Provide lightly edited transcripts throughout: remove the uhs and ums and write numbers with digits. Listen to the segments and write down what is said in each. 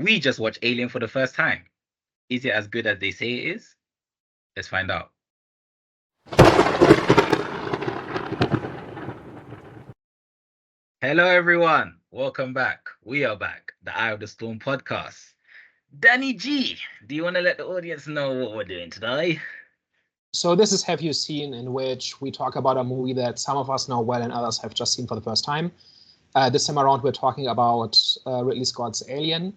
We just watched Alien for the first time. Is it as good as they say it is? Let's find out. Hello, everyone. Welcome back. We are back. The Eye of the Storm podcast. Danny G, do you want to let the audience know what we're doing today? So this is Have You Seen, in which we talk about a movie that some of us know well and others have just seen for the first time. This time around, we're talking about Ridley Scott's Alien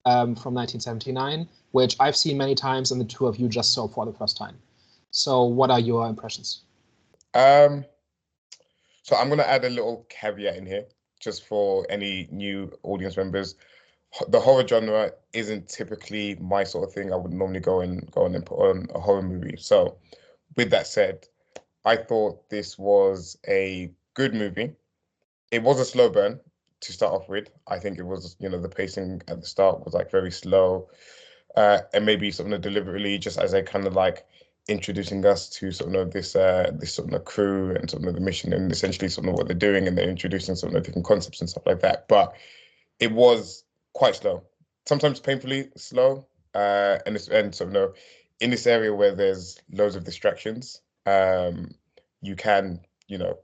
from 1979, which I've seen many times, and the two of you just saw for the first time. So what are your impressions? So I'm going to add a little caveat in here, just for any new audience members. The horror genre isn't typically my sort of thing. I would normally go and put on a horror movie. So with that said, I thought this was a good movie. It was a slow burn to start off with. I think it was, the pacing at the start was like very slow, and maybe something deliberately, just as a kind of like introducing us to sort of this sort of crew and sort of the mission and essentially sort of what they're doing, and they're introducing sort of different concepts and stuff like that. But it was quite slow, sometimes painfully slow, and sort of in this area where there's loads of distractions, you can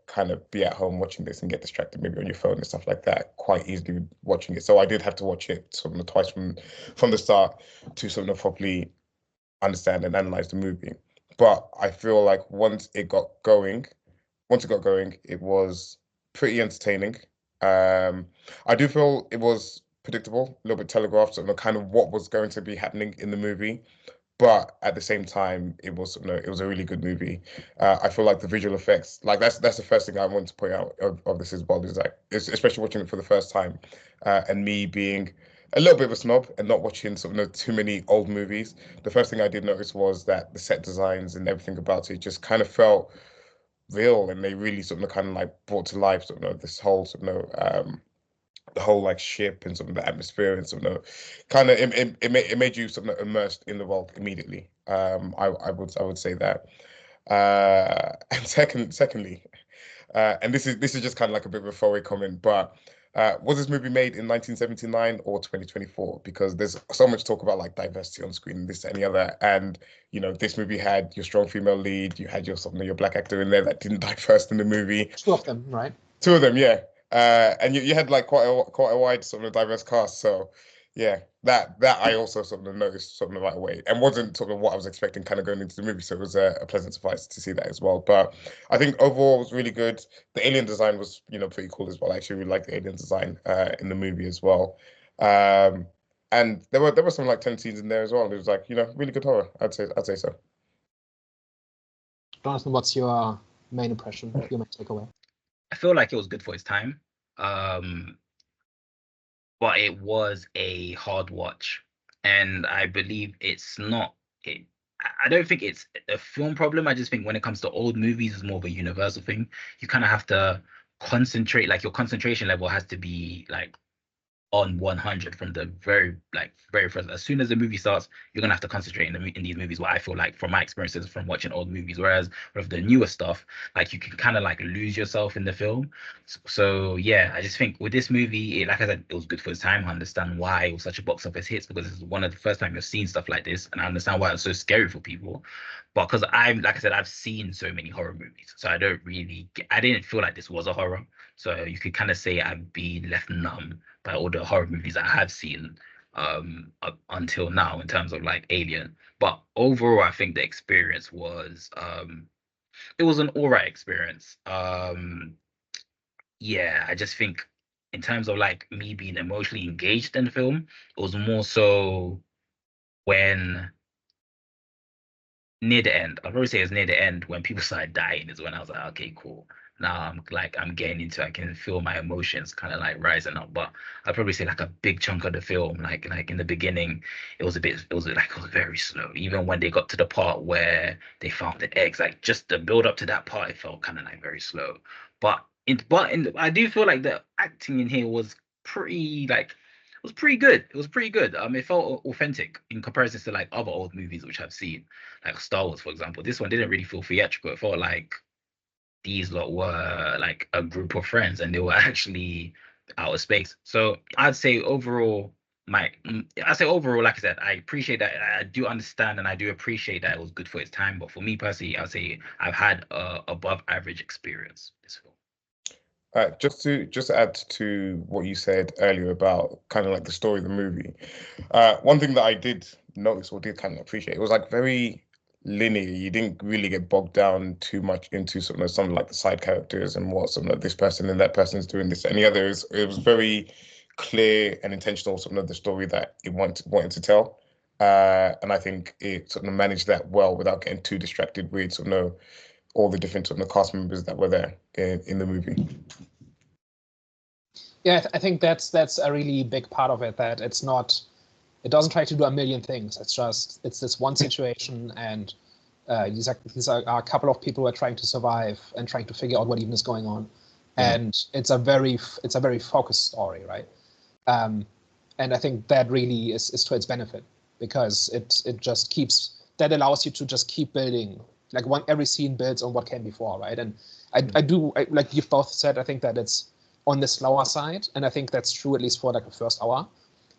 kind of be at home watching this and get distracted maybe on your phone and stuff like that quite easily watching it. So I did have to watch it sort of twice from the start to sort of properly understand and analyze the movie. But I feel like once it got going, it was pretty entertaining. I do feel it was predictable, a little bit telegraphed, sort of kind of what was going to be happening in the movie. But at the same time, it was a really good movie. I feel like the visual effects, like that's the first thing I want to point out of this as well, is like, especially watching it for the first time, and me being a little bit of a snob and not watching sort of too many old movies. The first thing I did notice was that the set designs and everything about it just kind of felt real, and they really sort of kind of like brought to life sort of this whole the whole like ship and sort of the atmosphere and sort of kind of it made you sort of immersed in the world immediately. I would say that. And secondly, and this is just kind of like a bit of a throwaway comment, but was this movie made in 1979 or 2024? Because there's so much talk about like diversity on screen, this and the other, and this movie had your strong female lead, you had your black actor in there that didn't die first in the movie. Two of them, right? Two of them, yeah. And you had like quite a wide sort of diverse cast. So yeah, that I also sort of noticed sort of right away, and wasn't sort of what I was expecting kind of going into the movie. So it was a pleasant surprise to see that as well. But I think overall it was really good. The alien design was pretty cool as well. I actually really liked the alien design in the movie as well. And there were some like 10 scenes in there as well. It was like really good horror. I'd say so. Jonathan, what's your main impression, your main takeaway? I feel like it was good for its time. But it was a hard watch. And I believe it's not it. I don't think it's a film problem. I just think when it comes to old movies, it's more of a universal thing. You kind of have to concentrate, like your concentration level has to be like on 100 from the very first. As soon as the movie starts, you're gonna have to concentrate in these movies. What I feel like from my experiences from watching old movies, whereas with the newer stuff, like you can kind of like lose yourself in the film. So yeah, I just think with this movie, like I said, it was good for its time. I understand why it was such a box office hit because it's one of the first time you've seen stuff like this, and I understand why it's so scary for people. But because like I said, I've seen so many horror movies, so I didn't feel like this was a horror. So you could kind of say I've been left numb by all the horror movies I have seen up until now in terms of like Alien. But overall, I think the experience was it was an all right experience. Yeah, I just think in terms of like me being emotionally engaged in the film, it was more so when near the end. I'll probably say it's near the end when people started dying is when I was like, okay, cool. Now I'm getting into I can feel my emotions kind of like rising up. But I'd probably say like a big chunk of the film, like in the beginning, it was very slow. Even when they got to the part where they found the eggs, like just the build up to that part, it felt kind of like very slow. I do feel like the acting in here was pretty like was pretty good. It was pretty good. It felt authentic in comparison to like other old movies which I've seen, like Star Wars, for example. This one didn't really feel theatrical. It felt like these lot were like a group of friends and they were actually out of space. So I'd say overall, I say overall, like I said, I appreciate that. I do understand and I do appreciate that it was good for its time. But for me personally, I'll say I've had a above average experience with this film. Just to add to what you said earlier about kind of like the story of the movie, one thing that I did notice or did kind of appreciate, it was like very linear. You didn't really get bogged down too much into some of like the side characters and what some of this person and that person's doing this and the other. It was very clear and intentional, some of the story that it wanted to tell. And I think it sort of managed that well without getting too distracted with all the different sort of cast members that were there in the movie. Yeah, I think that's a really big part of it, that it doesn't try to do a million things. It's this one situation, and these are a couple of people who are trying to survive and trying to figure out what even is going on. And it's a very focused story, right? And I think that really is to its benefit, because it just that allows you to just keep building. Like every scene builds on what came before, right? And I like you've both said, I think that it's on the slower side, and I think that's true at least for like the first hour,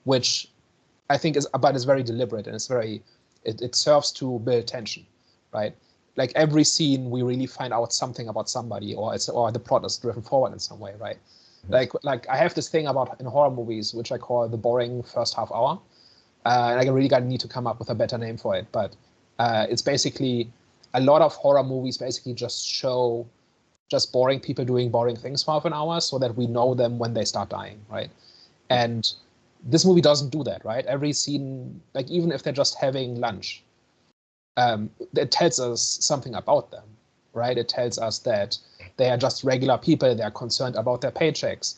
which I think is very deliberate, and it serves to build tension, right? Like every scene, we really find out something about somebody, or the plot is driven forward in some way, right? Like I have this thing about in horror movies, which I call the boring first half hour. And I really need to come up with a better name for it, but it's basically a lot of horror movies basically just show just boring people doing boring things for half an hour so that we know them when they start dying, right? And this movie doesn't do that, right? Every scene, like even if they're just having lunch, it tells us something about them, right? It tells us that they are just regular people. They are concerned about their paychecks.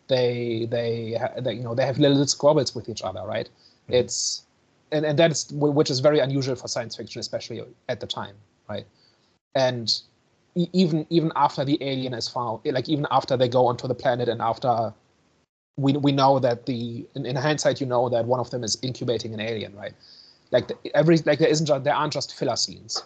They have little squabbles with each other, right? And that's which is very unusual for science fiction, especially at the time, right? And even after the alien is found, like even after they go onto the planet, and after we know that in hindsight, you know that one of them is incubating an alien, right? Like there aren't just filler scenes.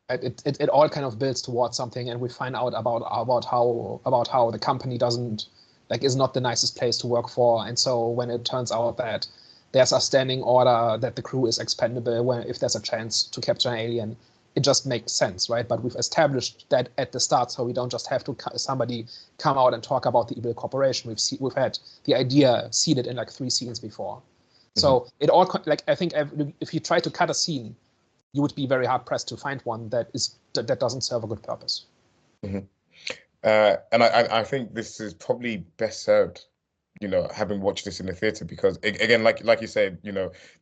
It all kind of builds towards something, and we find out about how the company is not the nicest place to work for, and so when it turns out that there's a standing order that the crew is expendable if there's a chance to capture an alien, it just makes sense, right? But we've established that at the start, so we don't just have to somebody come out and talk about the evil corporation. We've had the idea seeded in like 3 scenes before. So it all, like, I think if you try to cut a scene, you would be very hard pressed to find one that doesn't serve a good purpose. And I think this is probably best served, having watched this in the theater, because again, like you said,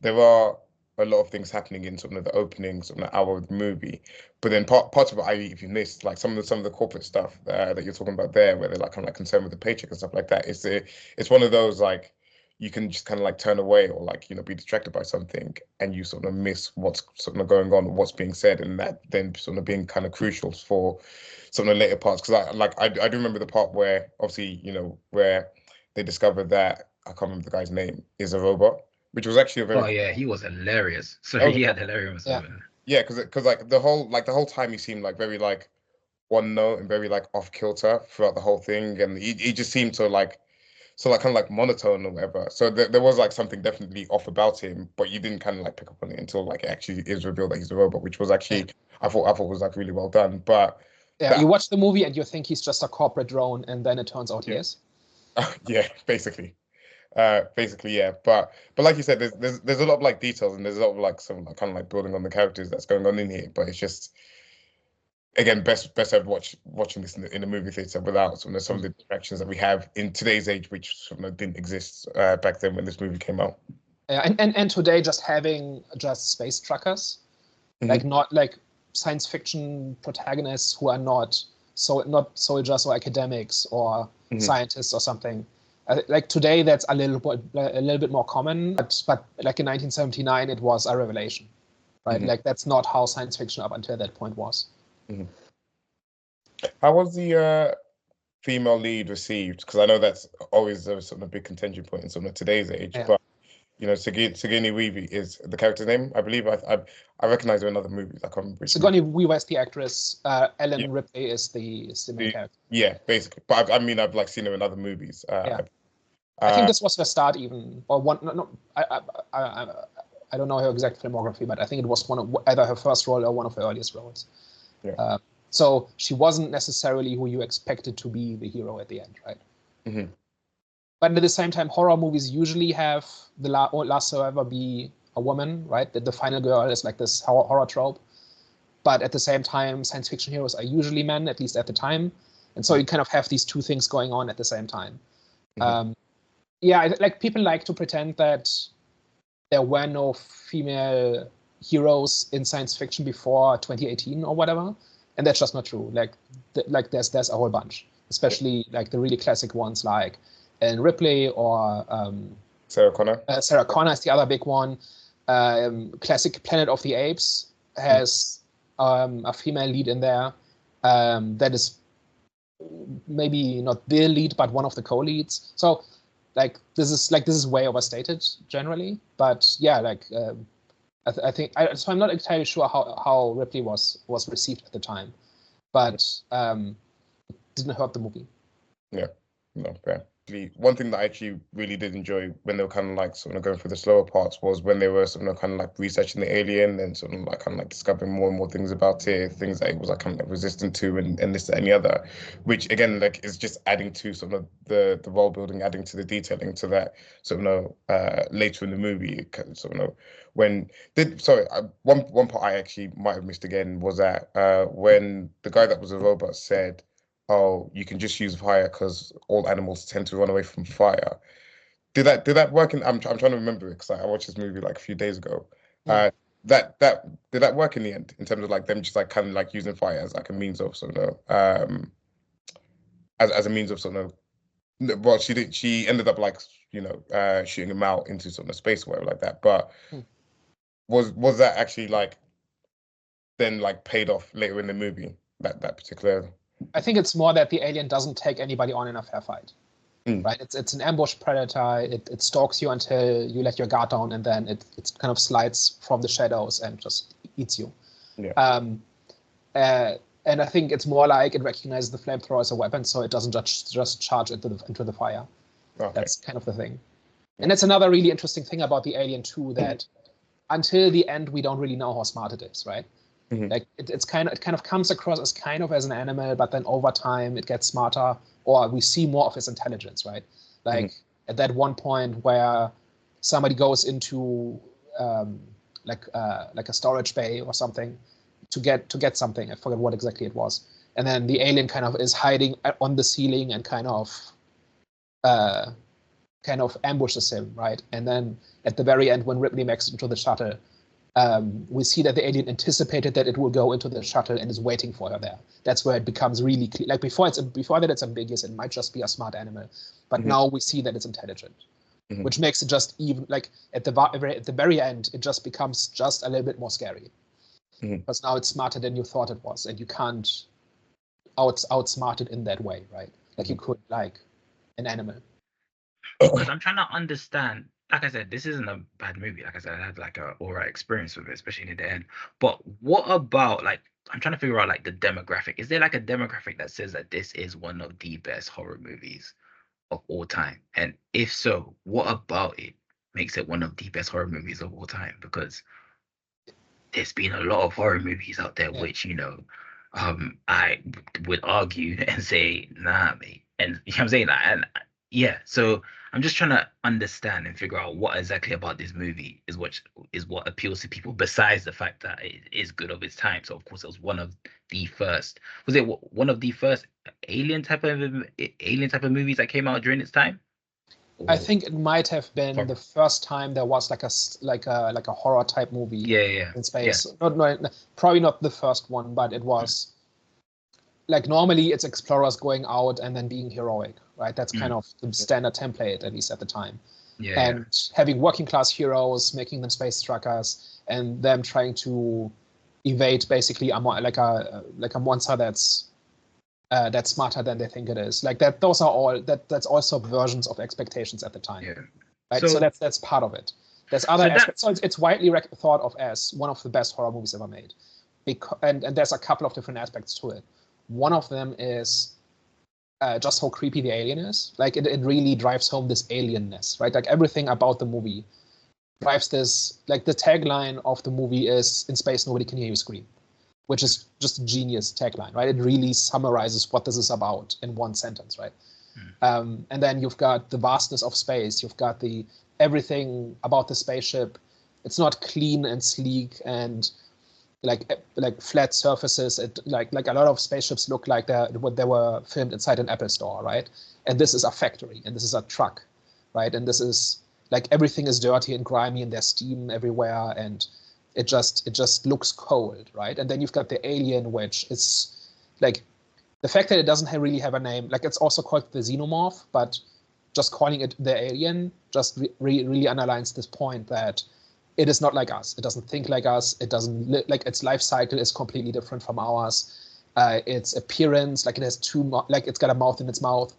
there are a lot of things happening in sort of the opening sort of hour of the movie, but then parts of it, if you missed like some of the corporate stuff that you're talking about there, where they're like kind of like concerned with the paycheck and stuff like that. It's one of those like you can just kind of like turn away or like be distracted by something, and you sort of miss what's sort of going on, what's being said, and that then sort of being kind of crucial for some of the later parts. Because I do remember the part where obviously where they discovered that, I can't remember the guy's name, is a robot, which was actually a very yeah, he was hilarious. So he had hilarious. Yeah, because like the whole time he seemed like very like one note and very like off kilter throughout the whole thing, and he just seemed to like kind of like monotone or whatever. So there was like something definitely off about him, but you didn't kind of like pick up on it until like it actually is revealed that he's a robot, which was actually I thought was like really well done. But you watch the movie and you think he's just a corporate drone, and then it turns out he is. Yeah, basically, yeah. But like you said, there's a lot of like details, and there's a lot of like some kind of like building on the characters that's going on in here. But it's just, again, best served watching this in the movie theater without some of the distractions that we have in today's age, which sort of didn't exist back then when this movie came out. Yeah, and today just having just space truckers, like not like science fiction protagonists who are not soldiers or academics or scientists or something. Like today, that's a little bit more common, but like in 1979, it was a revelation, right? Like that's not how science fiction up until that point was. How was the female lead received? Because I know that's always a sort of big contention point in sort of today's age. But Sigourney Weaver is the character's name. I believe I recognize her in other movies. I can't remember. Sigourney Weaver is the actress. Ellen Ripley is the main character. Yeah, basically. But I mean, I've like seen her in other movies. I think this was the start, even, or one. No, I don't know her exact filmography, but I think it was one of either her first role or one of her earliest roles. Yeah. So she wasn't necessarily who you expected to be the hero at the end, right? Mm-hmm. But at the same time, horror movies usually have the last survivor be a woman, right? That the final girl is like this horror trope. But at the same time, science fiction heroes are usually men, at least at the time. And so you kind of have these two things going on at the same time. Mm-hmm. Like people like to pretend that there were no female heroes in science fiction before 2018 or whatever, and that's just not true. Like there's a whole bunch, especially like the really classic ones like Ripley or Sarah Connor. Sarah Connor is the other big one. Classic Planet of the Apes has a female lead in there that is maybe not the lead, but one of the co-leads. So this is way overstated generally, but yeah, I think so. I'm not entirely sure how Ripley was received at the time, but it didn't hurt the movie. Yeah, no, fair. One thing that I actually really did enjoy when they were kind of like sort of going through the slower parts was when they were sort of kind of like researching the alien and sort of like kind of like discovering more and more things about it, things that it was like kind of like resistant to and this and the other, which again like is just adding to sort of the world building, adding to the detailing to that sort of later in the movie sort of when one part I actually might have missed again was that when the guy that was a robot said, oh, you can just use fire because all animals tend to run away from fire. Did that work in? I'm trying to remember it because I watched this movie like a few days ago. That did that work in the end in terms of like them just like kind of like using fire as like a means of sort of as a means of sort of well she ended up like shooting him out into sort of space or whatever like that. But was that actually like then like paid off later in the movie that particular? I think it's more that the alien doesn't take anybody on in a fair fight, right? It's an ambush predator. It stalks you until you let your guard down, and then it kind of slides from the shadows and just eats you. Yeah. And I think it's more like it recognizes the flamethrower as a weapon, so it doesn't just charge into the fire. Okay. That's kind of the thing. And that's another really interesting thing about the alien too, that until the end we don't really know how smart it is, right? Mm-hmm. Like it kind of comes across as kind of as an animal, but then over time it gets smarter, or we see more of its intelligence, right? Like at that one point where somebody goes into like a storage bay or something to get something. I forget what exactly it was, and then the alien kind of is hiding on the ceiling and kind of ambushes him, right? And then at the very end, when Ripley makes it into the shuttle, we see that the alien anticipated that it will go into the shuttle and is waiting for her there. That's where it becomes really clear. Like before that it's ambiguous. It might just be a smart animal, but now we see that it's intelligent, which makes it just even like at the very end, it just becomes just a little bit more scary because now it's smarter than you thought it was, and you can't outsmart it in that way, right? Like you could like an animal. Because I'm trying to understand. Like I said, this isn't a bad movie. Like I said, I had like a alright experience with it, especially in the end. But what about like I'm trying to figure out like the demographic. Is there like a demographic that says that this is one of the best horror movies of all time? And if so, what about it makes it one of the best horror movies of all time? Because there's been a lot of horror movies out there which, I would argue and say, nah, mate. And you know what I'm saying? And yeah, so I'm just trying to understand and figure out what exactly about this movie is what appeals to people, besides the fact that it is good of its time. So of course it was one of the first. Was it one of the first alien type of movies that came out during its time? I think it might have been the first time there was like a horror type movie in space. Yeah. Not probably not the first one, but it was like normally it's explorers going out and then being heroic, right? That's kind of the standard template, at least at the time. And having working class heroes, making them space truckers, and them trying to evade basically a monster that's smarter than they think it is. Like that, those are all that's also versions of expectations at the time. Yeah. Right. So that's part of it. There's other aspects. So it's widely thought of as one of the best horror movies ever made. And there's a couple of different aspects to it. One of them is just how creepy the alien is. Like it really drives home this alienness, right? Like everything about the movie drives this. Like the tagline of the movie is "In space, nobody can hear you scream," which is just a genius tagline, right? It really summarizes what this is about in one sentence, right? And then you've got the vastness of space. You've got the everything about the spaceship. It's not clean and sleek and like flat surfaces. It like a lot of spaceships look like they were filmed inside an Apple store, right? And this is a factory, and this is a truck, right? And this is like everything is dirty and grimy, and there's steam everywhere, and it just looks cold, right? And then you've got the alien, which is like the fact that it doesn't really have a name. Like it's also called the xenomorph, but just calling it the alien just really underlines this point that it is not like us. It doesn't think like us. It doesn't like its life cycle is completely different from ours. Its appearance, like it has like it's got a mouth in its mouth.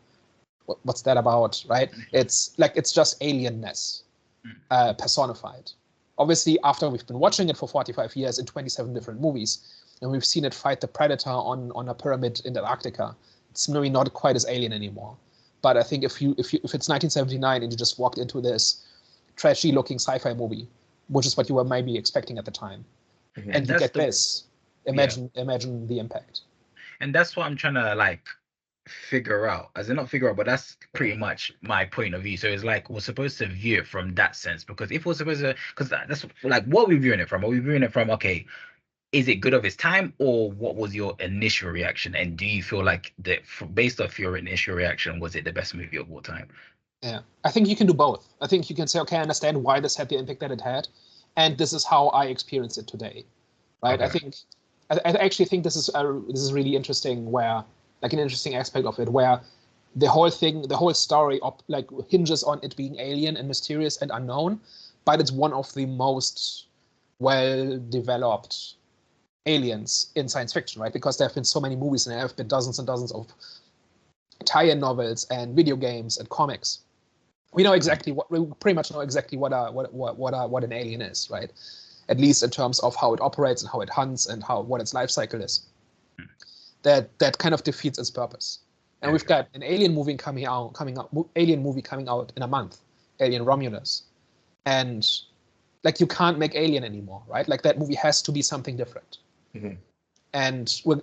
What's that about, right? It's just alienness personified. Obviously, after we've been watching it for 45 years in 27 different movies, and we've seen it fight the Predator on a pyramid in Antarctica, it's maybe not quite as alien anymore. But I think if it's 1979 and you just walked into this trashy looking sci-fi movie, which is what you were maybe expecting at the time, and you get this, imagine the impact. And that's what I'm trying to like figure out, as in not figure out, but that's pretty much my point of view. So it's like we're supposed to view it from that sense, because if we're supposed to, because that's like what we're viewing it from. Are we viewing it from, okay, is it good of its time, or what was your initial reaction? And do you feel like that based off your initial reaction, was it the best movie of all time? Yeah, I think you can do both. I think you can say, okay, I understand why this had the impact that it had, and this is how I experience it today, right? Okay. I actually think this is really interesting, where like an interesting aspect of it, where the whole story like hinges on it being alien and mysterious and unknown, but it's one of the most well developed aliens in science fiction, right? Because there have been so many movies, and there have been dozens and dozens of tie-in novels and video games and comics. We pretty much know exactly what an alien is, right? At least in terms of how it operates and how it hunts and what its life cycle is. That kind of defeats its purpose. And we've got an alien movie coming out in a month, Alien Romulus, and like you can't make Alien anymore, right? Like that movie has to be something different. Mm-hmm. And we're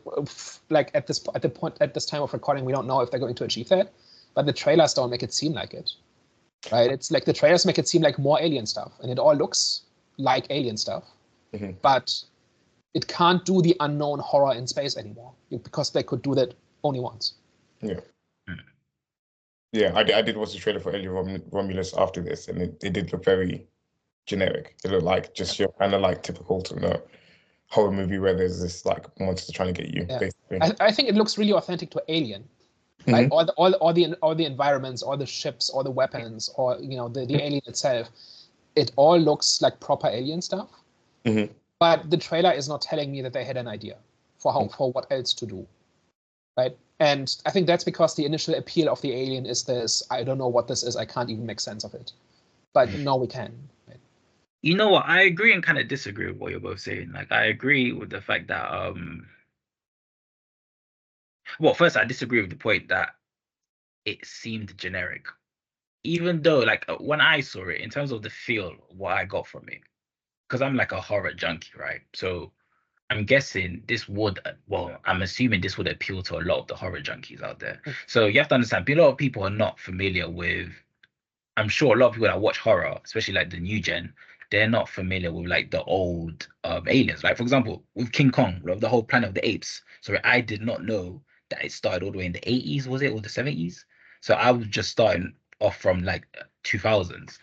like at this time of recording, we don't know if they're going to achieve that, but the trailers don't make it seem like it. Right? It's like the trailers make it seem like more alien stuff, and it all looks like alien stuff, but it can't do the unknown horror in space anymore, because they could do that only once. Yeah. Yeah, I did watch the trailer for Alien Romulus after this, and it did look very generic. It looked like just your kind of like typical horror movie where there's this like monster trying to get you. Yeah. Basically. I think it looks really authentic to Alien. Right? All the environments, all the ships, all the weapons, or the alien itself, it all looks like proper alien stuff. But the trailer is not telling me that they had an idea for what else to do, right? And I think that's because the initial appeal of the alien is this: I don't know what this is, I can't even make sense of it. But now we can. Right? You know what? I agree and kind of disagree with what you're both saying. Like I agree with the fact that well, first, I disagree with the point that it seemed generic. Even though, like, when I saw it, in terms of the feel, what I got from it, because I'm like a horror junkie, right? So I'm guessing I'm assuming this would appeal to a lot of the horror junkies out there. So you have to understand, a lot of people are not familiar with, I'm sure a lot of people that watch horror, especially like the new gen, they're not familiar with like the old aliens. Like, for example, with King Kong, the whole Planet of the Apes. So I did not know that it started all the way in the 80s, was it, or the 70s? So I was just starting off from like 2000s.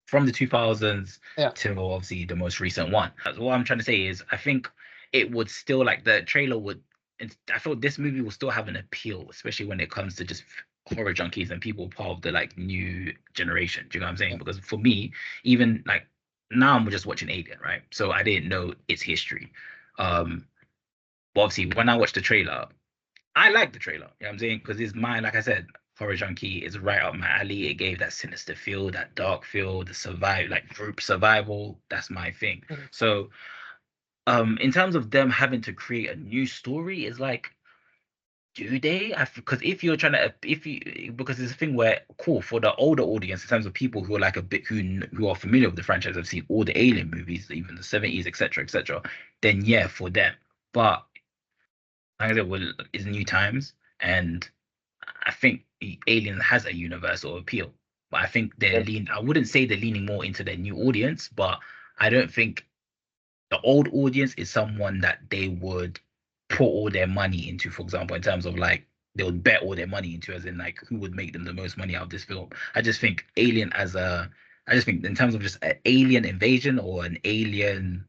From the 2000s till obviously the most recent one. What I'm trying to say is I think it would still, like, the trailer would, I feel this movie will still have an appeal, especially when it comes to just horror junkies and people part of the like new generation. Do you know what I'm saying? Because for me, even like now I'm just watching Alien, right? So I didn't know its history. But obviously when I watched the trailer, I like the trailer. You know what I'm saying? Because it's mine, like I said, horror junkie is right up my alley. It gave that sinister feel, that dark feel, the group survival. That's my thing. So in terms of them having to create a new story, is like, Do they? Because if you're trying to, if you, because there's a thing where, cool, for the older audience, in terms of people who are like a bit who are familiar with the franchise, have seen all the Alien movies, even the 70s, etc., etc., then yeah, for them. But like I said, well, it's new times, and I think Alien has a universal appeal. But I think Yeah. I wouldn't say they're leaning more into their new audience, but I don't think the old audience is someone that they would put all their money into, for example, in terms of like they would bet all their money into, as in like who would make them the most money out of this film. I just think in terms of just an alien invasion or an alien,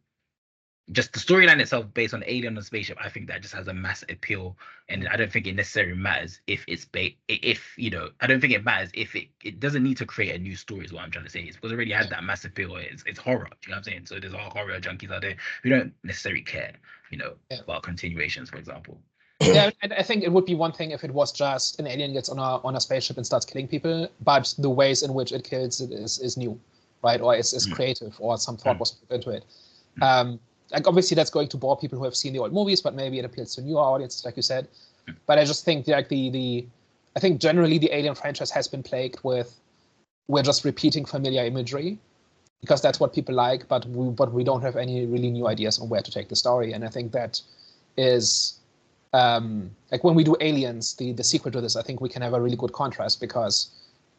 just the storyline itself based on alien on a spaceship, I think that just has a massive appeal, and I don't think it necessarily matters if it's if I don't think it matters if it doesn't need to create a new story. Is what I'm trying to say. It's because it already had that massive appeal. It's horror. Do you know what I'm saying? So there's all horror junkies out there who don't necessarily care, Yeah. about continuations, for example. Yeah, I think it would be one thing if it was just an alien gets on a spaceship and starts killing people, but the ways in which it kills it is new, right? Or is creative, or some thought was put into it. Like obviously that's going to bore people who have seen the old movies, but maybe it appeals to newer audiences, like you said. But I just think like I think generally the Alien franchise has been plagued with we're just repeating familiar imagery because that's what people like, but we don't have any really new ideas on where to take the story. And I think that is like when we do Aliens, the sequel to this, I think we can have a really good contrast because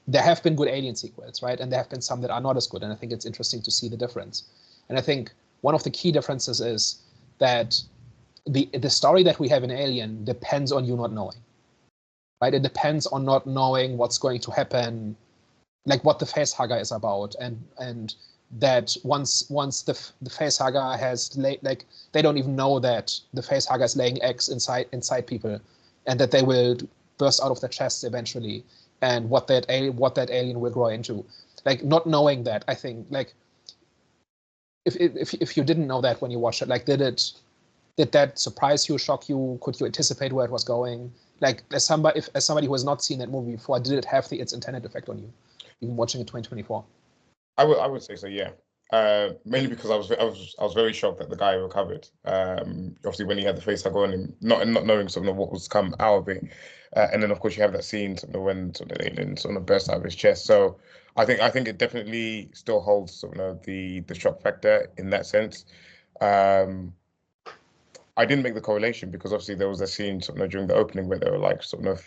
there have been good Alien sequels, right? And there have been some that are not as good. And I think it's interesting to see the difference. And I think one of the key differences is that the story that we have in Alien depends on you not knowing, right? It depends on not knowing what's going to happen, like what the facehugger is about, and that once the facehugger has like they don't even know that the facehugger is laying eggs inside people, and that they will burst out of their chests eventually, and what that alien will grow into. Like not knowing that, I think like if you didn't know that when you watched it, like did that surprise you, shock you? Could you anticipate where it was going? Like as somebody who has not seen that movie before, did it have its intended effect on you, even watching it 2024? I would say so, yeah. Mainly because I was very shocked that the guy recovered. Obviously when he had the face hug on him, not knowing sort of what was come out of it, and then of course you have that scene sort of when sort of the alien sort of burst out of his chest. So I think it definitely still holds sort of the shock factor in that sense. Um, I didn't make the correlation because obviously there was a scene sort of during the opening where they were like sort of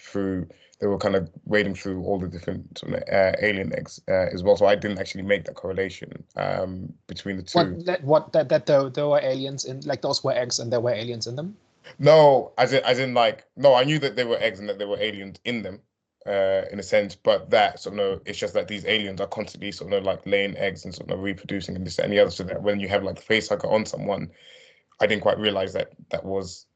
they were kind of wading through all the different sort of alien eggs as well. So I didn't actually make that correlation between the two. That there were aliens in, like those were eggs and there were aliens in them? No, as in like no, I knew that there were eggs and that there were aliens in them, in a sense, but that sort of it's just that these aliens are constantly sort of like laying eggs and sort of reproducing and this and the other. So that when you have like the face hugger on someone, I didn't quite realize that that was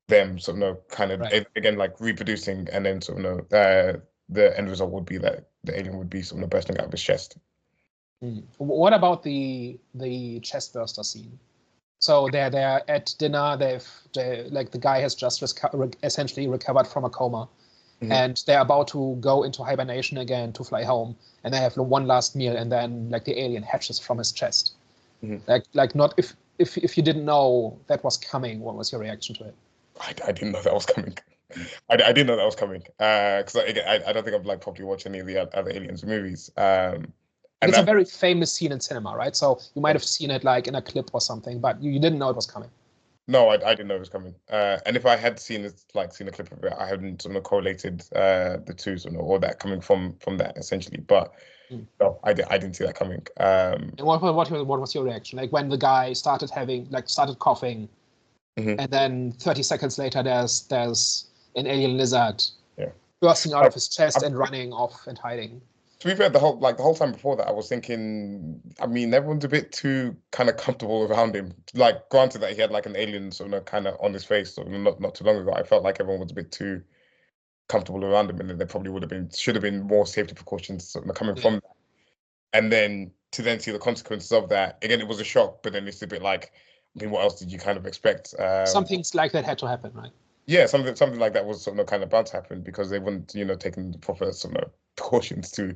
them sort of kind of Right. again like reproducing, and then sort of the end result would be that the alien would be sort of bursting out of his chest. What about the chest burster scene? So they're at dinner. They like the guy has just essentially recovered from a coma, and they're about to go into hibernation again to fly home, and they have one last meal, and then like the alien hatches from his chest. Like not if you didn't know that was coming, what was your reaction to it? I didn't know that was coming. I didn't know that was coming because I don't think I've like properly watched any of the other Aliens movies. And it's a very famous scene in cinema, right? So you might have seen it like in a clip or something, but you didn't know it was coming. No, I didn't know it was coming. And if I had seen it, like seen a clip of it, I hadn't sort of correlated the two, sort of, or that coming from that essentially. But no, I didn't see that coming. And what was your reaction? Like when the guy started coughing, and then 30 seconds later there's an alien lizard bursting out of his chest and running off and hiding. To be fair, the whole time before that, I was thinking, I mean, everyone's a bit too kind of comfortable around him. Like, granted that he had like an alien sort of kind of on his face, sort of not too long ago, I felt like everyone was a bit too comfortable around him, and then there probably should have been more safety precautions sort of coming from that. And then to then see the consequences of that, again, it was a shock, but then it's a bit like, I mean, what else did you kind of expect? Some things like that had to happen, right? Yeah, something like that was sort of kind of bound to happen because they wouldn't, taking the proper sort of precautions to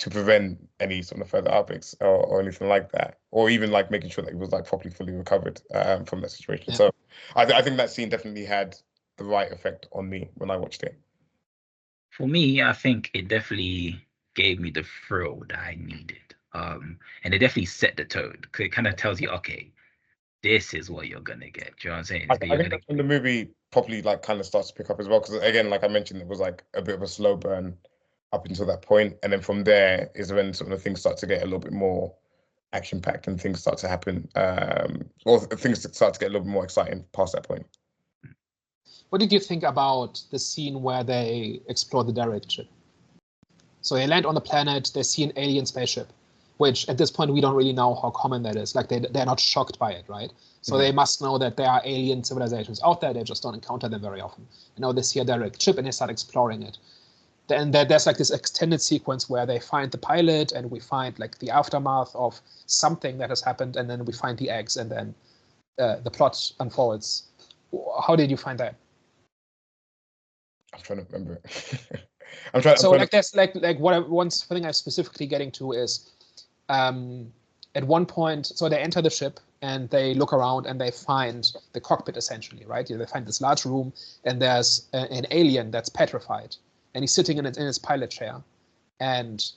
prevent any sort of further outbreaks or anything like that, or even like making sure that he was like properly fully recovered from that situation. So I think that scene definitely had the right effect on me when I watched it. For me, I think it definitely gave me the thrill that I needed. And it definitely set the tone. 'Cause it kind of tells you, okay, this is what you're gonna get. Do you know what I'm saying? I think that's when the movie properly like kind of starts to pick up as well. Because again, like I mentioned, it was like a bit of a slow burn up until that point, and then from there is when some of the things start to get a little bit more action packed and things start to happen. Or things start to get a little bit more exciting past that point. What did you think about the scene where they explore the derelict ship? So they land on the planet, they see an alien spaceship, which at this point we don't really know how common that is. Like they're not shocked by it, right? So they must know that there are alien civilizations out there. They just don't encounter them very often. And now they see a derelict ship and they start exploring it. Then there's like this extended sequence where they find the pilot and we find like the aftermath of something that has happened, and then we find the eggs, and then the plot unfolds. How did you find that? I'm trying to remember it. I'm trying. There's like one thing I'm specifically getting to is, at one point, so they enter the ship and they look around and they find the cockpit essentially, right? They find this large room and there's an alien that's petrified, and he's sitting in his pilot chair, and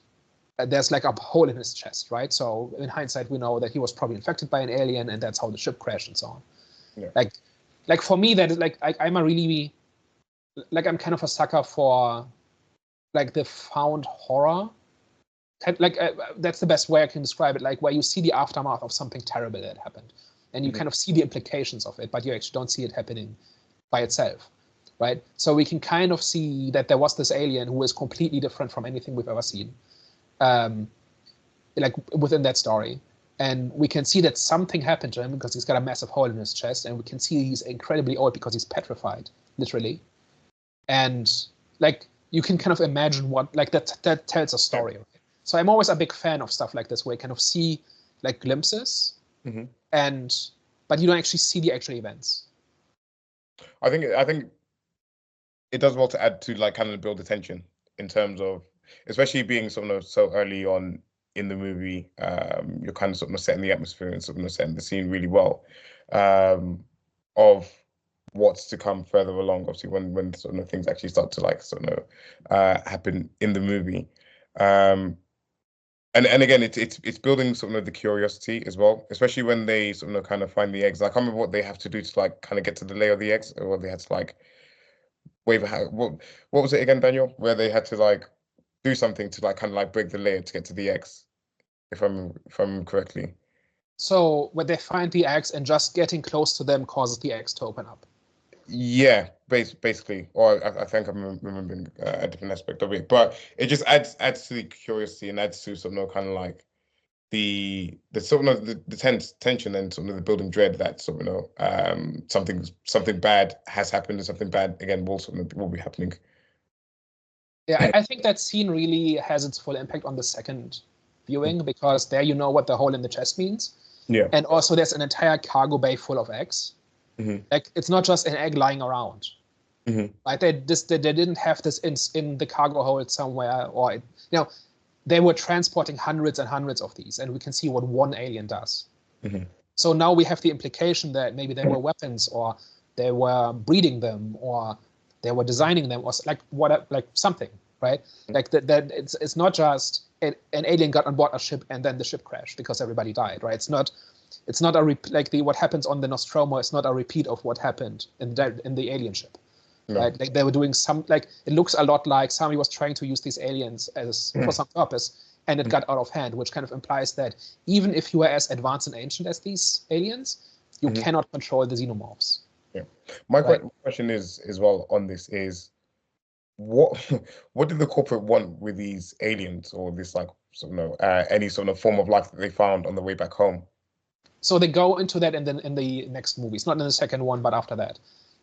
there's like a hole in his chest, right? So in hindsight, we know that he was probably infected by an alien, and that's how the ship crashed and so on. Yeah. Like for me, that is like I'm a really I'm kind of a sucker for like the found horror. That's the best way I can describe it. Like where you see the aftermath of something terrible that happened, and you kind of see the implications of it, but you actually don't see it happening by itself, right? So we can kind of see that there was this alien who is completely different from anything we've ever seen, like within that story. And we can see that something happened to him because he's got a massive hole in his chest, and we can see he's incredibly old because he's petrified, literally. And like you can kind of imagine what like that tells a story. So I'm always a big fan of stuff like this where you kind of see like glimpses, but you don't actually see the actual events. I think it does well to add to like kind of build the tension in terms of, especially being sort of so early on in the movie, you're kind of sort of setting the atmosphere and sort of setting the scene really well, of what's to come further along. Obviously, when sort of things actually start to like sort of happen in the movie, and again, it's building sort of the curiosity as well, especially when they sort of kind of find the eggs. I can't remember what they have to do to like kind of get to the layer of the eggs, or what they had to like wave a hat. What was it again, Daniel? Where they had to like do something to like kind of like break the layer to get to the eggs, if I'm correctly. So when they find the eggs and just getting close to them causes the eggs to open up. Yeah, basically, or I think I'm remembering a different aspect of it, but it just adds to the curiosity and adds to sort of kind of like the sort of the tension and sort of the building dread that sort of something bad has happened and something bad again will be happening. Yeah, I think that scene really has its full impact on the second viewing, because there you know what the hole in the chest means. Yeah, and also there's an entire cargo bay full of eggs. Like it's not just an egg lying around. Like they didn't have this in the cargo hold somewhere, or they were transporting hundreds and hundreds of these, and we can see what one alien does. So now we have the implication that maybe they were weapons, or they were breeding them, or they were designing them, or like something, right? Like that it's not just an alien got on board a ship and then the ship crashed because everybody died, right? It's not what happens on the Nostromo is not a repeat of what happened in the alien ship. No. Right? Like they were doing it looks a lot like somebody was trying to use these aliens for some purpose, and it got out of hand, which kind of implies that even if you are as advanced and ancient as these aliens, you cannot control the xenomorphs. Yeah. My question is as well on this is, what did the corporate want with these aliens, or this like any sort of form of life that they found on the way back home? So they go into that in the next movies, not in the second one, but after that.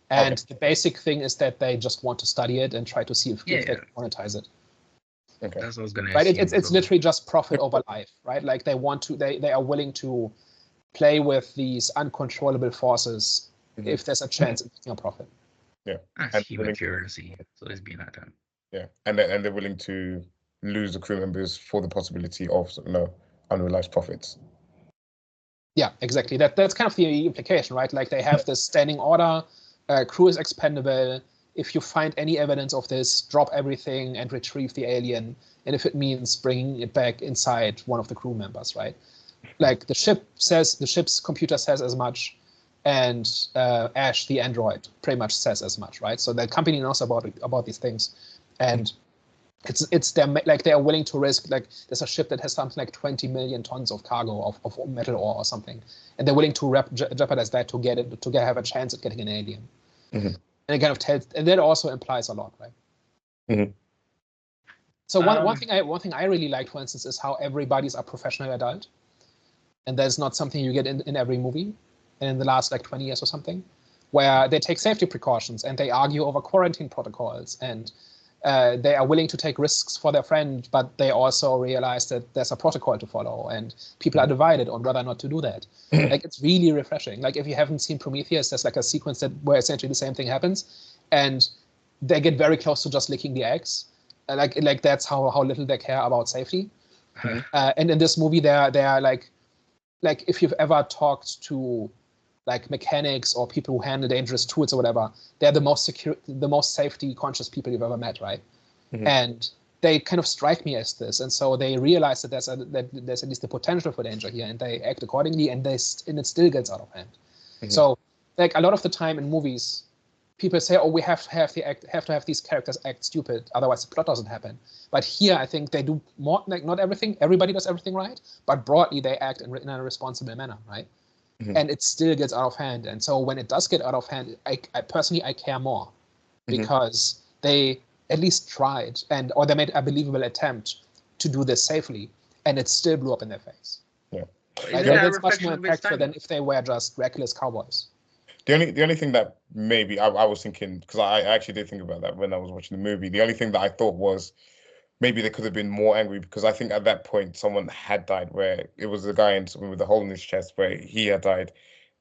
And the basic thing is that they just want to study it and try to see if they can monetize it. Okay, that's what I was gonna. Right, it's literally just profit over life, right? Like they are willing to play with these uncontrollable forces if there's a chance of making a profit. Yeah, that's human curiosity. So it's being like that. Yeah, and they're willing to lose the crew members for the possibility of unrealized profits. Yeah, exactly. That's kind of the implication, right? Like they have this standing order crew is expendable. If you find any evidence of this, drop everything and retrieve the alien. And if it means bringing it back inside one of the crew members, right? Like the ship's computer says as much, and Ash, the android, pretty much says as much, right? So the company knows about these things, and it's them, like they are willing to risk, like there's a ship that has something like 20 million tons of cargo of metal ore or something, and they're willing to jeopardize that to have a chance at getting an alien. And it kind of tells, and that also implies a lot, right? So one thing I really liked, for instance, is how everybody's a professional adult, and that's not something you get in every movie in the last like 20 years or something, where they take safety precautions and they argue over quarantine protocols, and they are willing to take risks for their friend, but they also realize that there's a protocol to follow, and people are divided on whether or not to do that. Like it's really refreshing. Like if you haven't seen Prometheus, there's like a sequence where essentially the same thing happens, and they get very close to just licking the eggs. Like that's how little they care about safety. And in this movie, they're like if you've ever talked to like mechanics or people who handle dangerous tools or whatever, they're the most safety conscious people you've ever met, right? And they kind of strike me as this, and so they realize that there's at least the potential for danger here, and they act accordingly, and it still gets out of hand. So like a lot of the time in movies, people say, "Oh, we have to have these characters act stupid, otherwise the plot doesn't happen." But here, I think they do more. Like not everybody does everything right, but broadly they act in a responsible manner, right? And it still gets out of hand. And so when it does get out of hand, I personally care more, because they at least tried, or they made a believable attempt to do this safely, and it still blew up in their face. Right? That's much more impactful than if they were just reckless cowboys. The only thing that maybe I was thinking, because I actually did think about that when I was watching the movie, the only thing that I thought was maybe they could have been more angry, because I think at that point someone had died, where it was the guy with the hole in his chest where he had died,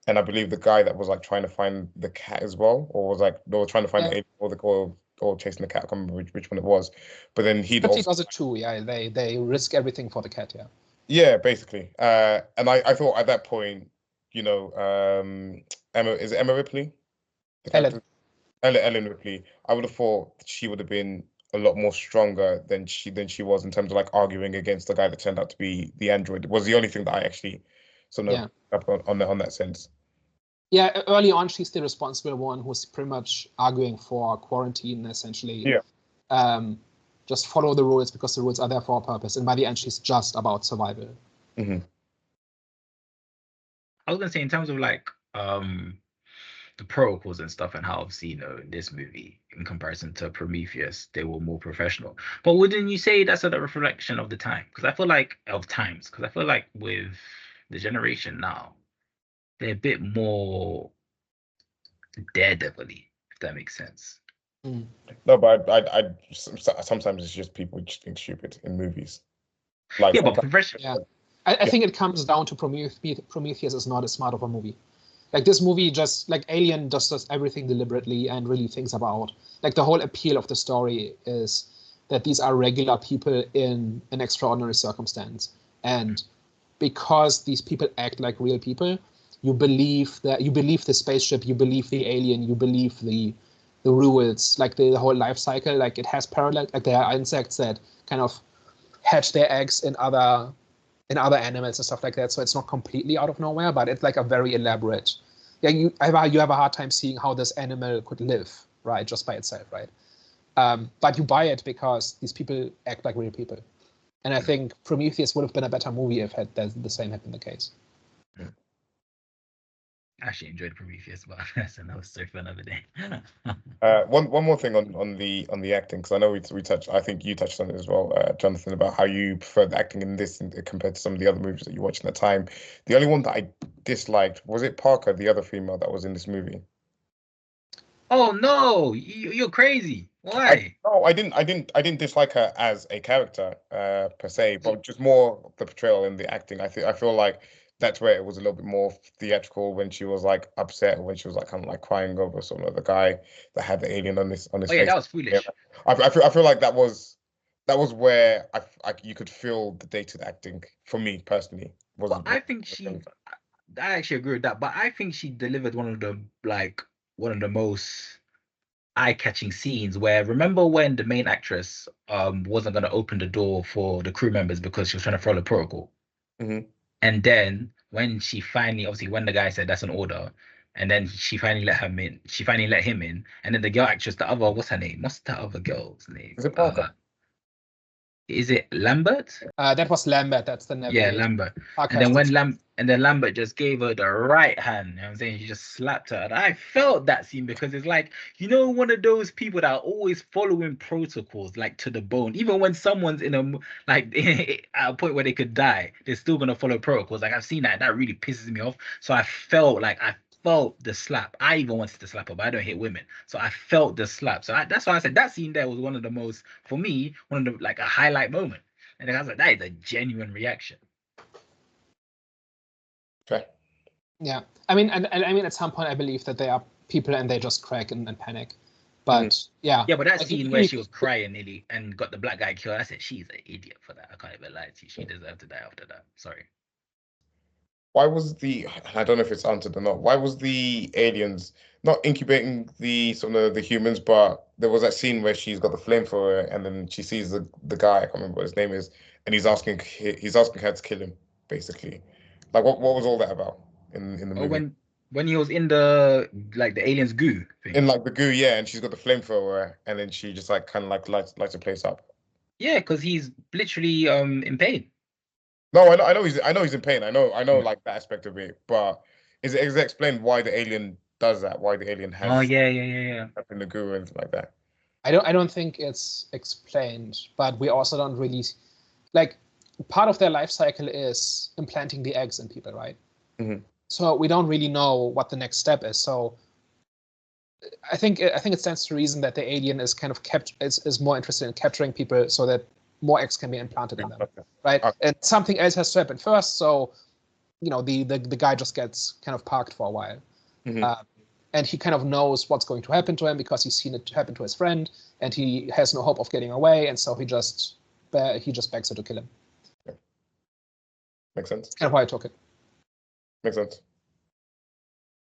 and I believe the guy that was like trying to find the cat as well, or was like they were trying to find the alien or chasing the cat. I can't remember which one it was, but then he'd also does it too. Yeah, they risk everything for the cat. Yeah, basically. And I thought at that point, is it Emma Ripley? Ellen Ripley. I would have thought she would have been a lot more stronger than she was in terms of like arguing against the guy that turned out to be the android. It was the only thing that I actually up on that sense. Yeah, early on she's the responsible one who's pretty much arguing for quarantine, essentially. Just follow the rules because the rules are there for a purpose. And by the end, she's just about survival. I was gonna say, in terms of like the protocols and stuff, and how obviously, in this movie, in comparison to Prometheus, they were more professional. But wouldn't you say that's a reflection of the time? Because I feel like with the generation now, they're a bit more daredevil-y, if that makes sense. No, but I sometimes it's just people just being stupid in movies. Like but professional. Yeah, I think it comes down to Prometheus is not as smart of a movie. Like this movie, just like Alien, just does everything deliberately and really thinks about. Like the whole appeal of the story is that these are regular people in an extraordinary circumstance, and because these people act like real people, you believe the spaceship, you believe the alien, you believe the rules, like the whole life cycle. Like it has parallel. Like there are insects that kind of hatch their eggs in other animals and stuff like that. So it's not completely out of nowhere, but it's like a very elaborate. Yeah, you have a hard time seeing how this animal could live, right, just by itself, right? But you buy it because these people act like real people. And I think Prometheus would have been a better movie if the same had been the case. I actually enjoyed Prometheus, but that's another story for another day. One more thing on the acting, because I know we touched. I think you touched on it as well, Jonathan, about how you prefer the acting in this compared to some of the other movies that you watched in the time. The only one that I disliked was it Parker, the other female that was in this movie. Oh no, you're crazy. Why? I didn't dislike her as a character per se, but just more the portrayal and the acting. I feel like that's where it was a little bit more theatrical, when she was like upset, or when she was like kind of like crying over sort of the guy that had the alien on his face. Yeah, that was foolish. I feel like that was where you could feel the dated acting for me personally. I think I actually agree with that, but I think she delivered one of the like one of the most eye-catching scenes where remember when the main actress wasn't gonna open the door for the crew members because she was trying to follow protocol. Mhm. And then when she finally, obviously, when the guy said that's an order, and then she finally let him in, she finally let him in, and then the girl actress, the other, what's her name? What's the other girl's name? Is it Parker? Is it Lambert? That was Lambert. That's the Yeah, navigator. Lambert. Parker And then is when Lambert just gave her the right hand, you know what I'm saying? She just slapped her. And I felt that scene because it's like, you know, one of those people that are always following protocols like to the bone. Even when someone's in like at a point where they could die, they're still gonna follow protocols. Like I've seen that, that really pisses me off. So I felt the slap. I even wanted to slap her, but I don't hit women. So I felt the slap. So that's why I said that scene there was one of the most, for me, one of the like a highlight moment. And I was like, that is a genuine reaction. Fair. Yeah, I mean, and I mean, at some point, I believe that they are people and they just crack and panic. But yeah, Yeah, but that like, scene where she was crying nearly and got the black guy killed, I said she's an idiot for that. I can't even lie to you. She deserved to die after that. Sorry. Why was I don't know if it's answered or not. Why was the aliens not incubating the sort of the humans, but there was that scene where she's got the flamethrower and then she sees the guy, I can't remember what his name is, and he's asking her to kill him, basically. Like what was all that about in the Oh, movie? when he was in the like the aliens goo thing. In like the goo, yeah, and she's got the flamethrower, and then she just like kind of like lights the place up. Yeah, because he's literally in pain. No, I know he's in pain. I know like that aspect of it, but is it explained why the alien does that? Why the alien Oh has yeah. up in the goo and anything like that? I don't think it's explained, but we also don't really like part of their life cycle is implanting the eggs in people, right? Mhm. So we don't really know what the next step is. So I think it stands to reason that the alien is kind of is more interested in capturing people so that more eggs can be implanted in them, Okay. right? Okay. And something else has to happen first. So you know the guy just gets kind of parked for a while. Mhm. And he kind of knows what's going to happen to him because he's seen it happen to his friend, and he has no hope of getting away, and so he just begs her to kill him. Yeah. Makes sense. That's kind of how I took it. Makes sense.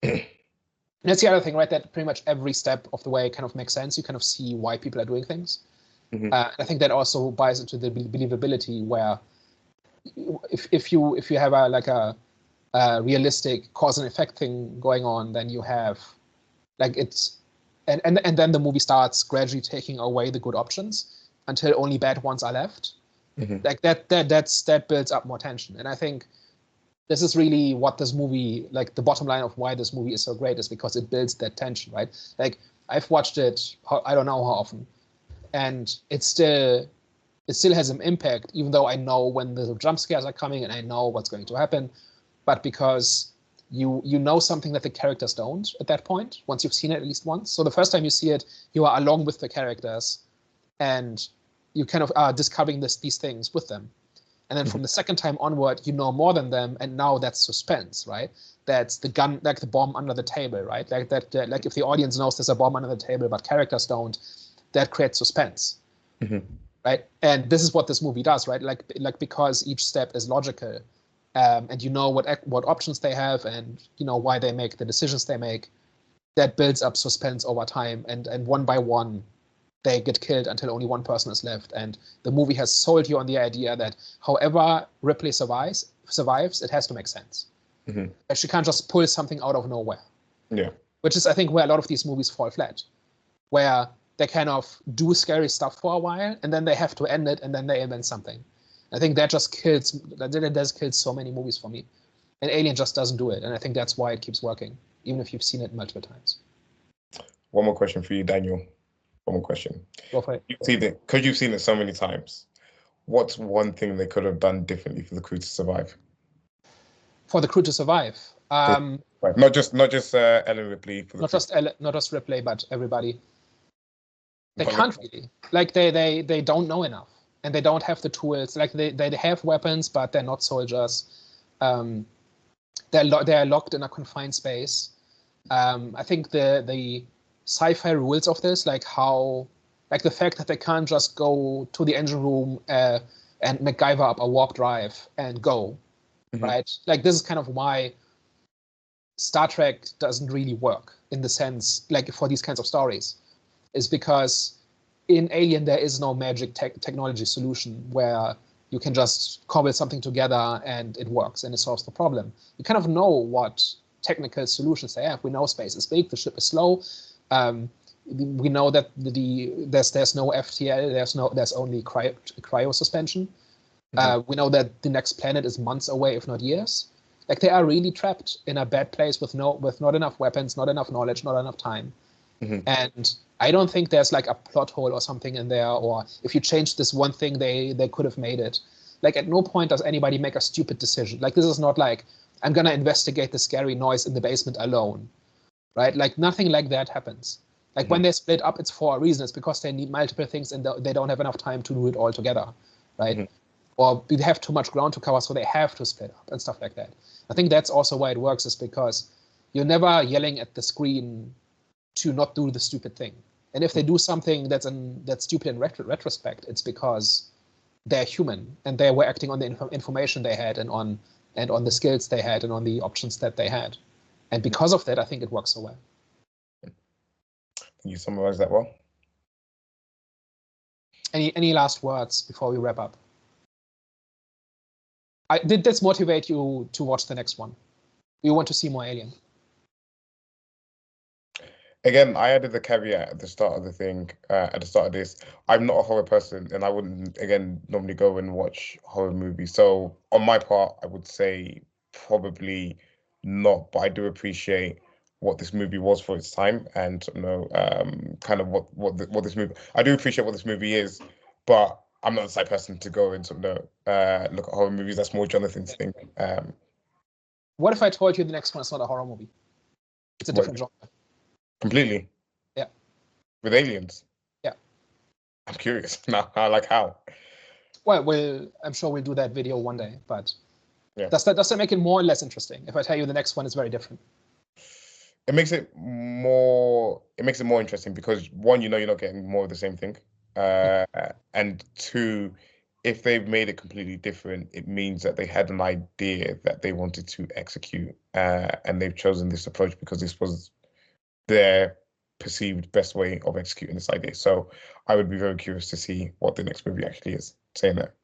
And that's the other thing, right? That pretty much every step of the way kind of makes sense. You kind of see why people are doing things. Mhm. I think that also buys into the believability where if you have a realistic cause and effect thing going on, then you have like it's and then the movie starts gradually taking away the good options until only bad ones are left. Mhm. Like that builds up more tension. And I think this is really what this movie, like the bottom line of why this movie is so great, is because it builds that tension, right? Like I've watched it, I don't know how often, and it still has an impact, even though I know when the jump scares are coming and I know what's going to happen. But because you know something that the characters don't at that point, once you've seen it at least once. So the first time you see it, you are along with the characters, and you kind of are discovering these things with them. And then from the second time onward, you know more than them, and now that's suspense, right? That's the gun, like the bomb under the table, right? Like that, like if the audience knows there's a bomb under the table, but characters don't, that creates suspense, right? And this is what this movie does, right? Like because each step is logical, and you know what options they have, and you know why they make the decisions they make. That builds up suspense over time, and one by one, they get killed until only one person is left. And the movie has sold you on the idea that however Ripley survives, it has to make sense. Mhm. She can't just pull something out of nowhere. Yeah. Which is, I think, where a lot of these movies fall flat, where they kind of do scary stuff for a while, and then they have to end it, and then they invent something. I think that just kills. That does kill so many movies for me, and Alien just doesn't do it, and I think that's why it keeps working, even if you've seen it multiple times. One more question for you, Daniel. One more question. Go for it. Because you've seen it so many times, what's one thing they could have done differently for the crew to survive? For the crew to survive. Right. Not just Ellen Ripley for the Not crew. not just Ripley, but everybody. They But can't really. Like they don't know enough, and they don't have the tools. Like they have weapons, but they're not soldiers. They're locked in a confined space. I think the sci-fi rules of this, like the fact that they can't just go to the engine room and MacGyver up a warp drive and go, right? Like this is kind of why Star Trek doesn't really work in the sense, like for these kinds of stories, is because in Alien there is no magic technology solution where you can just cobble something together and it works and it solves the problem. You kind of know what technical solutions they have. We know space is big, the ship is slow. We know that there's no FTL, there's only cryo suspension. We know that the next planet is months away, if not years. Like they are really trapped in a bad place with not enough weapons, not enough knowledge, not enough time. And I don't think there's like a plot hole or something in there, or if you change this one thing, they could have made it. Like at no point does anybody make a stupid decision. Like this is not like I'm gonna investigate the scary noise in the basement alone, right? Like nothing like that happens. Like when they split up, it's for a reason. It's because they need multiple things and they don't have enough time to do it all together, right? Or they have too much ground to cover, so they have to split up and stuff like that. I think that's also why it works, is because you're never yelling at the screen to not do the stupid thing. And if they do something that's stupid in retrospect, it's because they're human and they were acting on the information they had and on the skills they had and on the options that they had. And because of that, I think it works so well. You summarized that well. Any last words before we wrap up? Did this motivate you to watch the next one? You want to see more Alien? Again, I added the caveat at the start of the thing, at the start of this. I'm not a horror person, and I wouldn't, again, normally go and watch horror movies. So on my part, I would say probably not, but I do appreciate what this movie was for its time, and kind of what this movie. I do appreciate what this movie is, but I'm not the type of person to go and look at horror movies. That's more Jonathan's thing. What if I told you the next one is not a horror movie? It's a different genre. Completely. Yeah. With aliens. Yeah. I'm curious now. Like how? Well, I'm sure we'll do that video one day, but yeah. Does that make it more or less interesting if I tell you the next one is very different? It makes it more interesting because one, you're not getting more of the same thing. And two, if they've made it completely different, it means that they had an idea that they wanted to execute, and they've chosen this approach because this was their perceived best way of executing this idea. So I would be very curious to see what the next movie actually is. Saying that.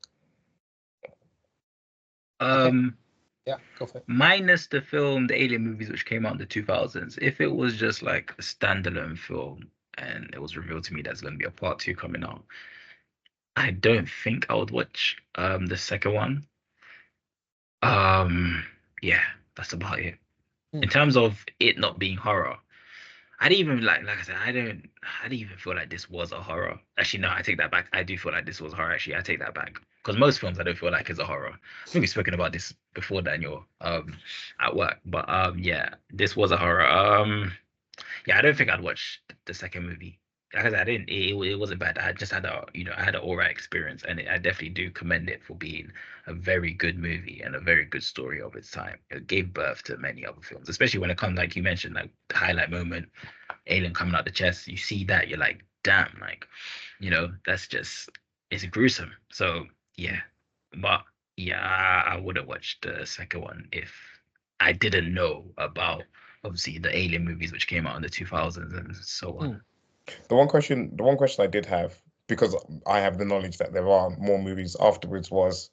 Yeah, go for it. Minus the Alien movies, which came out in the 2000s, if it was just like a standalone film and it was revealed to me there's going to be a part 2 coming out, I don't think I would watch the second one. Yeah, that's about it. In terms of it not being horror, I didn't even like I said, I didn't even feel like this was a horror. Actually, no, I take that back. I do feel like this was horror. Actually, I take that back. Because most films I don't feel like is a horror. I think we've spoken about this before, Daniel, at work. But yeah, this was a horror. Yeah, I don't think I'd watch the second movie. Like I said, I didn't. It wasn't bad. I just had I had an alright experience, and I definitely do commend it for being a very good movie and a very good story of its time. It gave birth to many other films, especially when it comes, like you mentioned, like the highlight moment, alien coming out the chest. You see that, you're like, damn, like, that's just, it's gruesome. So yeah, but yeah, I would have watched the second one if I didn't know about obviously the Alien movies which came out in the 2000s and so on. The one question I did have, because I have the knowledge that there are more movies afterwards, was,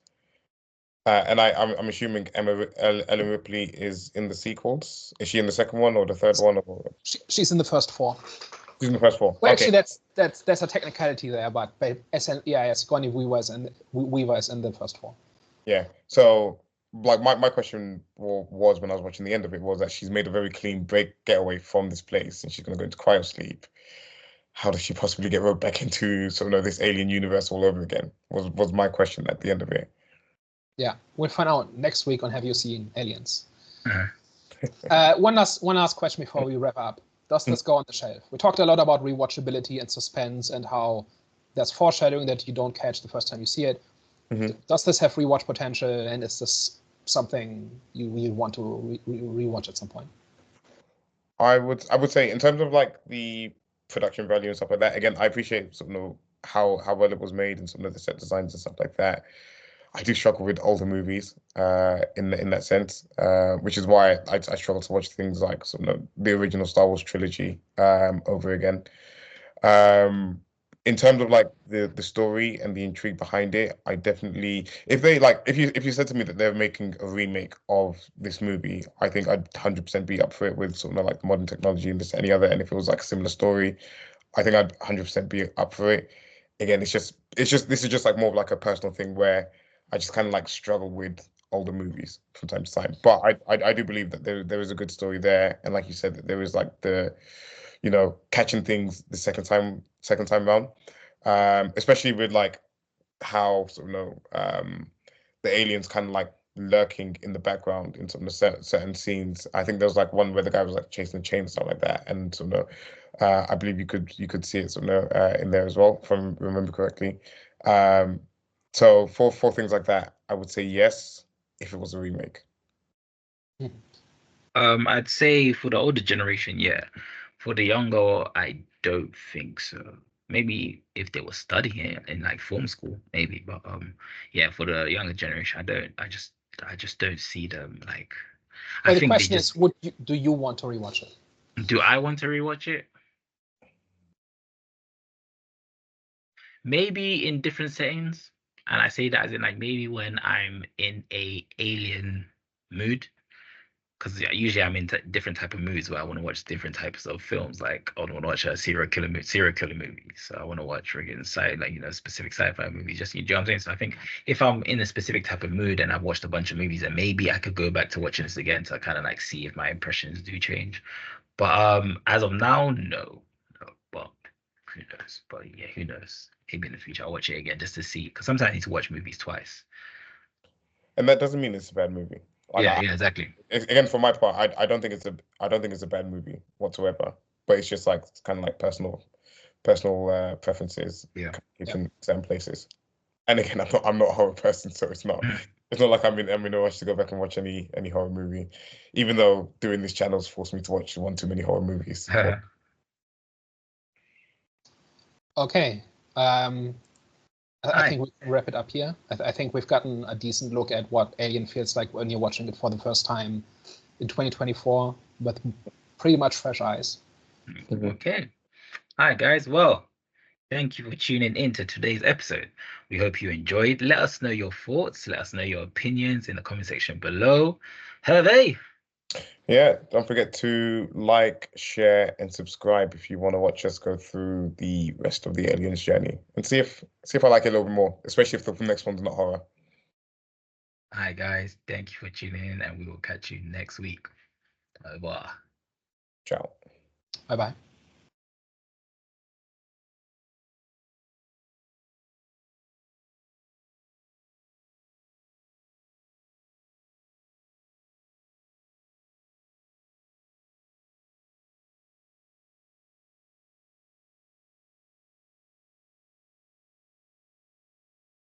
and I'm assuming Ellen Ripley is in the sequels. Is she in the second one or the third one? Or she's in the first 4. She's in the first 4. Well, okay. Actually, that's a technicality there, but Sigourney Weaver's in the first 4. Yeah. So, like, my question was when I was watching the end of it was that she's made a very clean getaway from this place and she's going to go into cryo sleep. How does she possibly get roped back into this alien universe all over again? Was my question at the end of it. Yeah, we'll find out next week on Have You Seen Aliens? One last question before we wrap up. Does this go on the shelf? We talked a lot about rewatchability and suspense and how there's foreshadowing that you don't catch the first time you see it. Does this have rewatch potential, and is this something you want to rewatch at some point? I would say, in terms of like the production value and stuff like that, again, I appreciate how well it was made and some of the set designs and stuff like that. I do struggle with older movies in that sense, which is why I struggle to watch things like the original Star Wars trilogy over again. In terms of like the story and the intrigue behind it, I definitely, if you said to me that they're making a remake of this movie, I think I'd 100% be up for it with sort of like modern technology and this any other. And if it was like a similar story, I think I'd 100% be up for it. Again, this is just like more of like a personal thing where I just kind of like struggle with older movies from time to time. But I do believe that there is a good story there, and like you said, that there is like the catching things the second time round, especially with like how the aliens kind of like lurking in the background in some of the certain scenes. I think there was like one where the guy was like chasing a chainsaw like that, and I believe you could see it in there as well, if I remember correctly. So for things like that, I would say yes if it was a remake. I'd say for the older generation, yeah. For the younger, I don't think so. Maybe if they were studying it in like film school, maybe. But yeah, for the younger generation, I don't. I just don't see them like. Well, I the think they question is, just. do you want to rewatch it? Do I want to rewatch it? Maybe in different settings, and I say that as in like maybe when I'm in a alien mood. Because usually I'm in different type of moods where I want to watch different types of films. Like I want to watch a serial killer movie. So I want to watch friggin' specific sci-fi movies. Just you know what I'm saying. So I think if I'm in a specific type of mood and I've watched a bunch of movies, then maybe I could go back to watching this again to kind of like see if my impressions do change. But as of now, no. But who knows? But yeah, who knows? Maybe in the future I'll watch it again just to see. Because sometimes I need to watch movies twice. And that doesn't mean it's a bad movie. Yeah, exactly. Again, for my part, I don't think it's a bad movie whatsoever. But it's just like kind of like personal preferences. Yeah. In certain places. And again, I'm not a horror person, so it's not like I'm in a rush to go back and watch any horror movie, even though doing these channels forced me to watch one too many horror movies. Okay. I think we can wrap it up here. I think we've gotten a decent look at what Alien feels like when you're watching it for the first time in 2024 with pretty much fresh eyes. Okay. All right, guys. Well, thank you for tuning in to today's episode. We hope you enjoyed. Let us know your thoughts. Let us know your opinions in the comment section below. Hervé. Yeah, don't forget to like, share, and subscribe if you want to watch us go through the rest of the Aliens journey and see if I like it a little bit more, especially if the next one's not horror. All right, guys. Thank you for tuning in, and we will catch you next week. Bye bye. Ciao. Bye bye.